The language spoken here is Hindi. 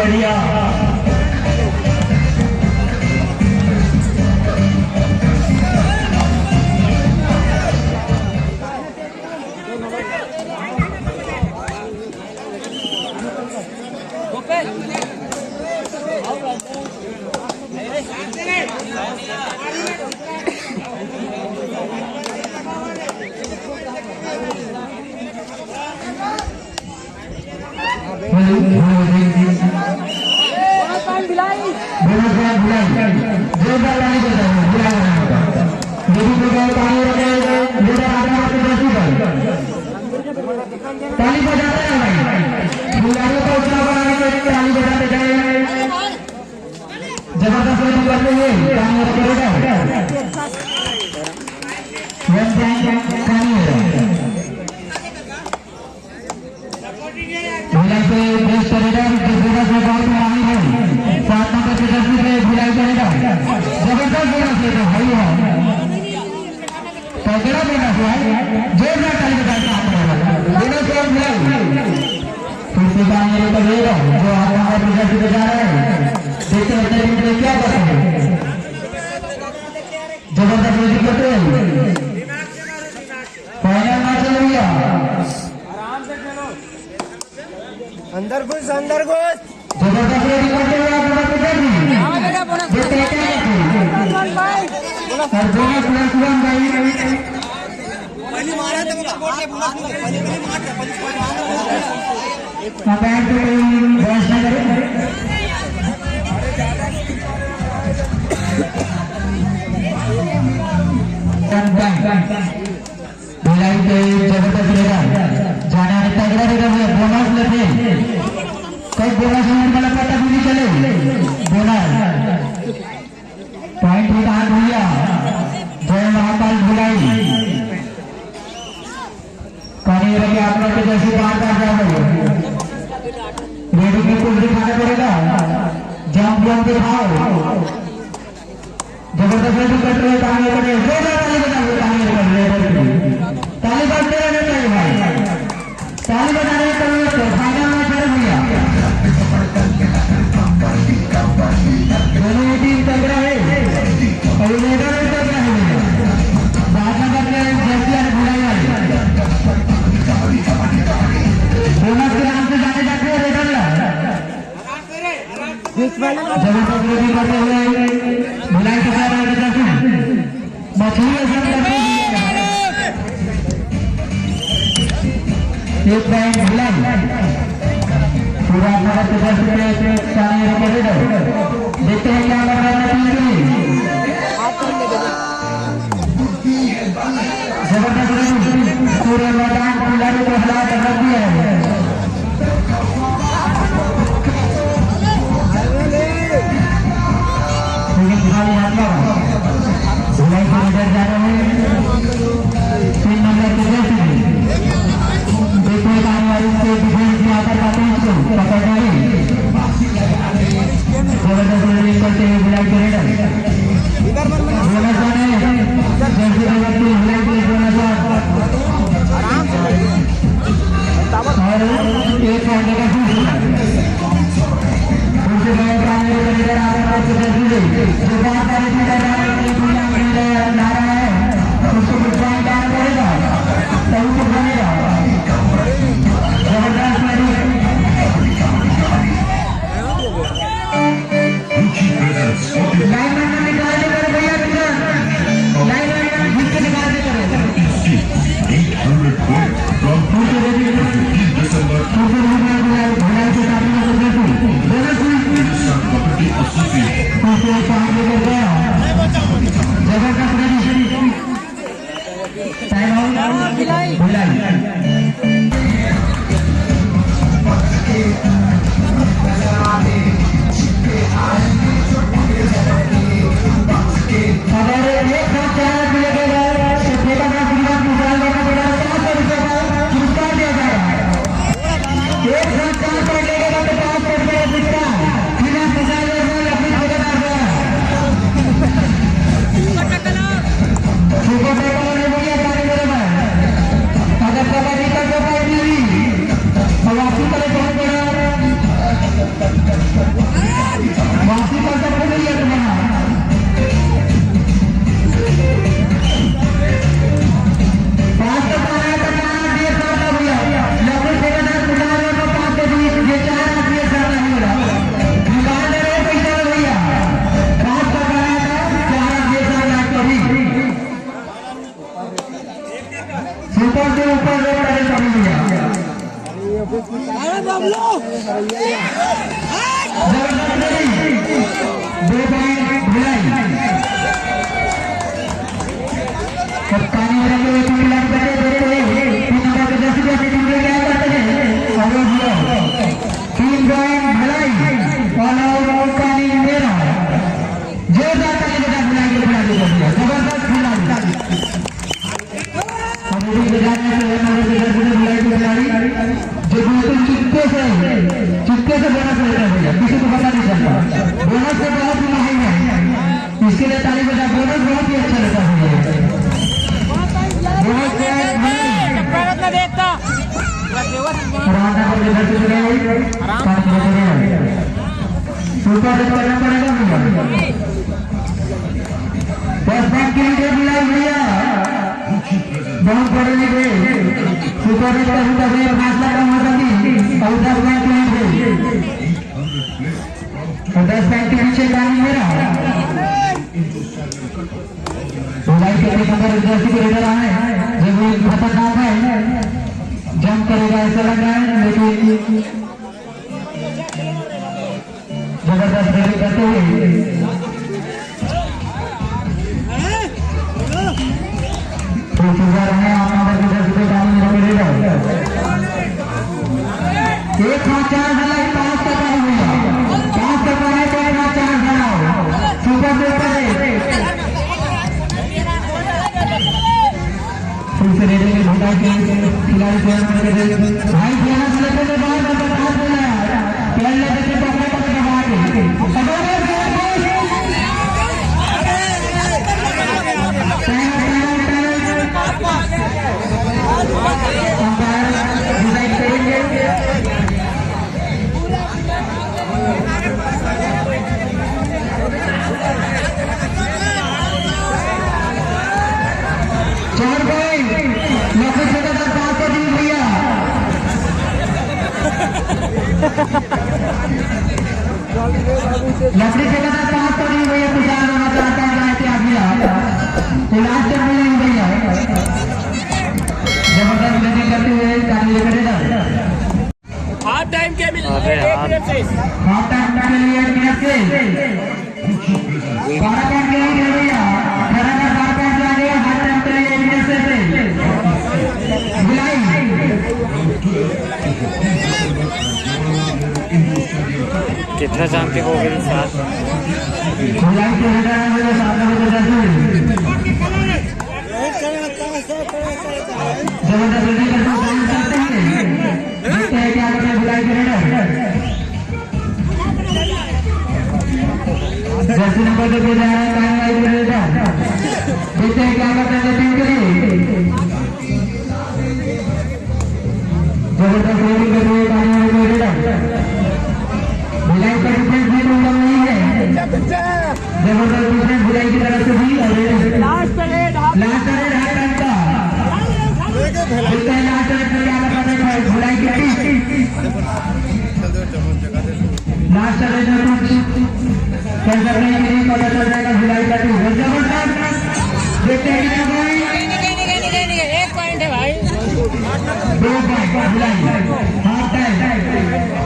बढ़िया ताली बजाते हैं भाई, खिलाड़ियों को उत्साह बढ़ाने के लिए ताली बजाते जाए। जबरदस्त बैटिंग करते हुए पानी करेगा भिलाई पे प्रेस करेगा, बोनस में बहुत मानी है 7 नंबर के 10 पे भिलाई करेगा। जबरदस्त बोनस है भाई, तगड़ा बोनस है, जोरदार ताली बजाते हैं बोनस को भिलाई। फिर पानी करेगा जो आप नंबर पे 10 पे जा रहे हैं, देखते हैं क्या करते हैं। जबरदस्त बैटिंग करते हैं, फाइनल मैच चल रही है। अंदर घुस जबरदस्त रेडी करते हुए आप नंबर पे कर दी देखते हैं क्या करते हैं और बोनस प्लस 1 भाई पहली मारा तो बोल के बोनस पहली मार रहा कंपेयर टू बॉस ना करे भिलाई पे जबरदस्त रहेगा, जाना तगड़ा रहेगा, बोनस लेते कई बोनस मला पता भी नहीं चले। बोनस पॉइंट उठा भैया जय महाकाल भिलाई पानी रखे आप लोग जैसे बार बार जाओ रेडी की कुछ दिखाना पड़ेगा, जंप जंप दिखाओ। जबरदस्त रेडी कर रहे ताली बजे ताली बजते रहने चाहिए भाई, ताली बजाने के लिए फाइनल मैच है भैया। दोनों टीम तगड़ा है और लीडर भी तगड़ा है भैया। बादल करके जैसी है भिलाई वाली बोनस के नाम से जाने जाते हैं लीडर जबरदस्त रेडी करते हुए भिलाई के साथ मछली एक पॉइंट भिलाई पूरा नगर के 10 पे पानी रखेगा। देखते हैं क्या लग रहा है टीम के लिए। जबरदस्त पूरे मैदान खिलाड़ियों को हिला कर रख दिया है। लेकिन खाली हाथ में भिलाई के नजर जा रहे हैं 3 नंबर के 10 देखने आने वाले से डिफेंस में आकर पाते हैं इसको पकड़ रहे जबरदस्त रेडिंग करते हुए भिलाई के रेडर बोनस आने जैसे व्यक्ति भिलाई के बोनस और एक पॉइंट का दूसरे भाई प्राणी रेडर आकर जो बात करें नारा है उसको कुछ पॉइंट आना पड़ेगा तब उसको बनेगा। जबरदस्त 2 पॉइंट भिलाई कप्तानी वाले को 1 मिनट बचे देते हुए 3 नंबर के 10 से टीम के क्या करते हैं और 3 पॉइंट भिलाई ऑल आउट पानी मेरा जोरदार ताली बजा भिलाई के खिलाड़ी को दिया जबरदस्त खिलाड़ी अभी के जाने से हमारे भिलाई के खिलाड़ी जो बिल्कुल चुपके से बोनस लेते हैं भैया किसी को पता नहीं चलता बोनस से बहुत महंगा है इसके लिए ताली बजा बोनस बहुत ही अच्छा लगता है सुपर करना पड़ेगा भैया भैया बहुत बड़े लिखे सुपर भैया 5 लाख का मतलब और 10 बैंक और 10 बैंक के पीछे काम मेरा है जब खतरनाक है जंप करेगा ऐसा लग रहा है लेकिन जबरदस्त ड्राइविंग करते हुए एक 4 डाला 5 का पानी हुआ 5 का पानी तो 4 डाला सुपर सुपर से रेडियो में भूटा के खिलाड़ी भाई खेलना से लेकर बाहर का पास देना खेलने से पकड़े पकड़े बाहर डिजाइन करेंगे लकड़ी के बाद 5 तो नहीं भैया पुकार होना चाहता है तो लास्ट टाइम नहीं भैया जबरदस्त बैटिंग करते हुए ताली लेकर हाफ टाइम के लिए 1 मिनट से 12 पॉइंट के लिए भैया 12 पॉइंट आ गया हाफ टाइम के लिए 1 मिनट से बुलाई कितना जाम के हो गए साथ जर्सी नंबर 2 पे जा रहा है देखते हैं क्या करते हैं टीम के लिए जबरदस्त रोलिंग करते हुए भिलाई का डिफेंस भी उल्लंघन नहीं है जबरदस्त डिफेंस भिलाई की तरफ से भी लास्ट रेड हाफ टाइम का देखते हैं लास्ट रेड में क्या करना है भिलाई की टीम लास्ट रेड में कुछ कर सकने के लिए पता चल जाएगा भिलाई का टीम जबरदस्त देखते हैं कितना पॉइंट 1 पॉइंट है भाई 2 पॉइंट भिलाई हाफ टाइम